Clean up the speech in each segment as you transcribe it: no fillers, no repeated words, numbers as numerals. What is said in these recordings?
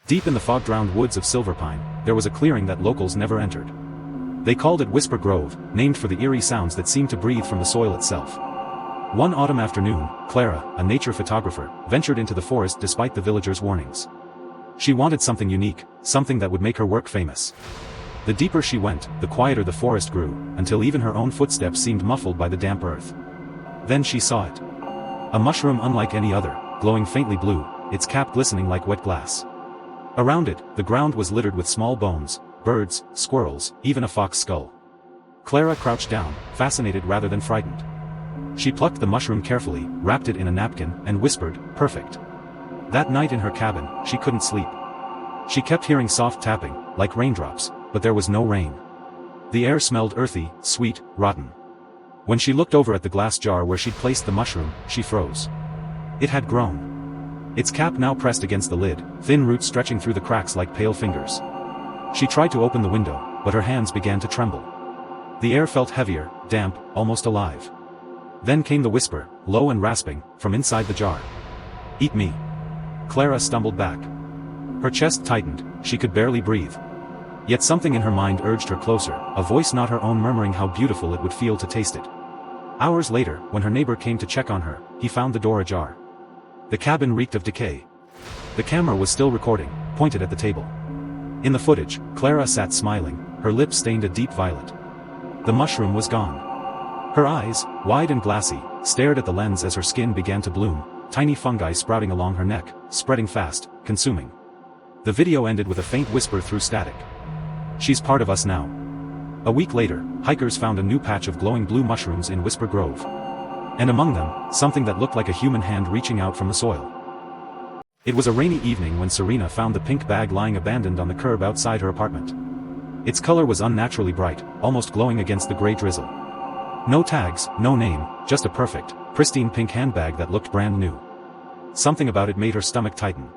Deep in the fog-drowned woods of Silverpine, there was a clearing that locals never entered. They called it Whisper Grove, named for the eerie sounds that seemed to breathe from the soil itself. One autumn afternoon, Clara, a nature photographer, ventured into the forest despite the villagers' warnings. She wanted something unique, something that would make her work famous. The deeper she went, the quieter the forest grew, until even her own footsteps seemed muffled by the damp earth. Then she saw it. A mushroom unlike any other, glowing faintly blue, its cap glistening like wet glass. Around it, the ground was littered with small bones, birds, squirrels, even a fox skull. Clara crouched down, fascinated rather than frightened. She plucked the mushroom carefully, wrapped it in a napkin, and whispered, "Perfect." That night in her cabin, she couldn't sleep. She kept hearing soft tapping, like raindrops, but there was no rain. The air smelled earthy, sweet, rotten. When she looked over at the glass jar where she'd placed the mushroom, she froze. It had grown. Its cap now pressed against the lid, thin roots stretching through the cracks like pale fingers. She tried to open the window, but her hands began to tremble. The air felt heavier, damp, almost alive. Then came the whisper, low and rasping, from inside the jar. "Eat me." Clara stumbled back. Her chest tightened, she could barely breathe. Yet something in her mind urged her closer, a voice not her own murmuring how beautiful it would feel to taste it. Hours later, when her neighbor came to check on her, he found the door ajar. The cabin reeked of decay. The camera was still recording, pointed at the table. In the footage, Clara sat smiling, her lips stained a deep violet. The mushroom was gone. Her eyes, wide and glassy, stared at the lens as her skin began to bloom, tiny fungi sprouting along her neck, spreading fast, consuming. The video ended with a faint whisper through static. "She's part of us now." A week later, hikers found a new patch of glowing blue mushrooms in Whisper Grove. And among them, something that looked like a human hand reaching out from the soil. It was a rainy evening when Serena found the pink bag lying abandoned on the curb outside her apartment. Its color was unnaturally bright, almost glowing against the gray drizzle. No tags, no name, just a perfect, pristine pink handbag that looked brand new. Something about it made her stomach tighten.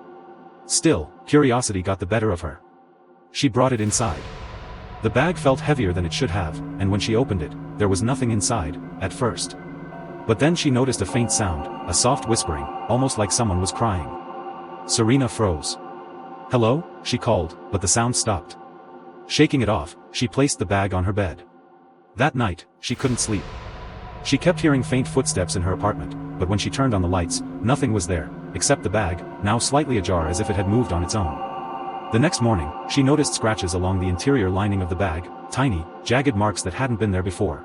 Still, curiosity got the better of her. She brought it inside. The bag felt heavier than it should have, and when she opened it, there was nothing inside, at first. But then she noticed a faint sound, a soft whispering, almost like someone was crying. Serena froze. "Hello?" she called, but the sound stopped. Shaking it off, she placed the bag on her bed. That night, she couldn't sleep. She kept hearing faint footsteps in her apartment, but when she turned on the lights, nothing was there, except the bag, now slightly ajar as if it had moved on its own. The next morning, she noticed scratches along the interior lining of the bag, tiny, jagged marks that hadn't been there before.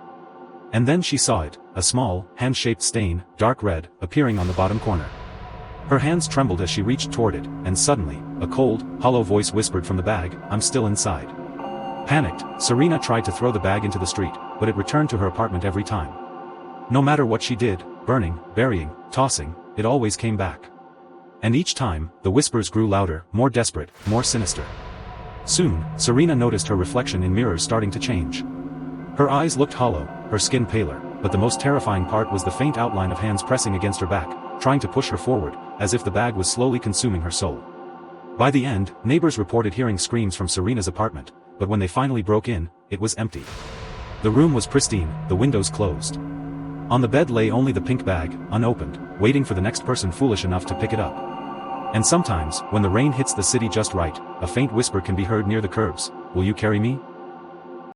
And then she saw it, a small, hand-shaped stain, dark red, appearing on the bottom corner. Her hands trembled as she reached toward it, and suddenly, a cold, hollow voice whispered from the bag, "I'm still inside." Panicked, Serena tried to throw the bag into the street, but it returned to her apartment every time. No matter what she did, burning, burying, tossing, it always came back. And each time, the whispers grew louder, more desperate, more sinister. Soon, Serena noticed her reflection in mirrors starting to change. Her eyes looked hollow, her skin paler, but the most terrifying part was the faint outline of hands pressing against her back, trying to push her forward, as if the bag was slowly consuming her soul. By the end, neighbors reported hearing screams from Serena's apartment, but when they finally broke in, it was empty. The room was pristine, the windows closed. On the bed lay only the pink bag, unopened, waiting for the next person foolish enough to pick it up. And sometimes, when the rain hits the city just right, a faint whisper can be heard near the curbs, "Will you carry me?"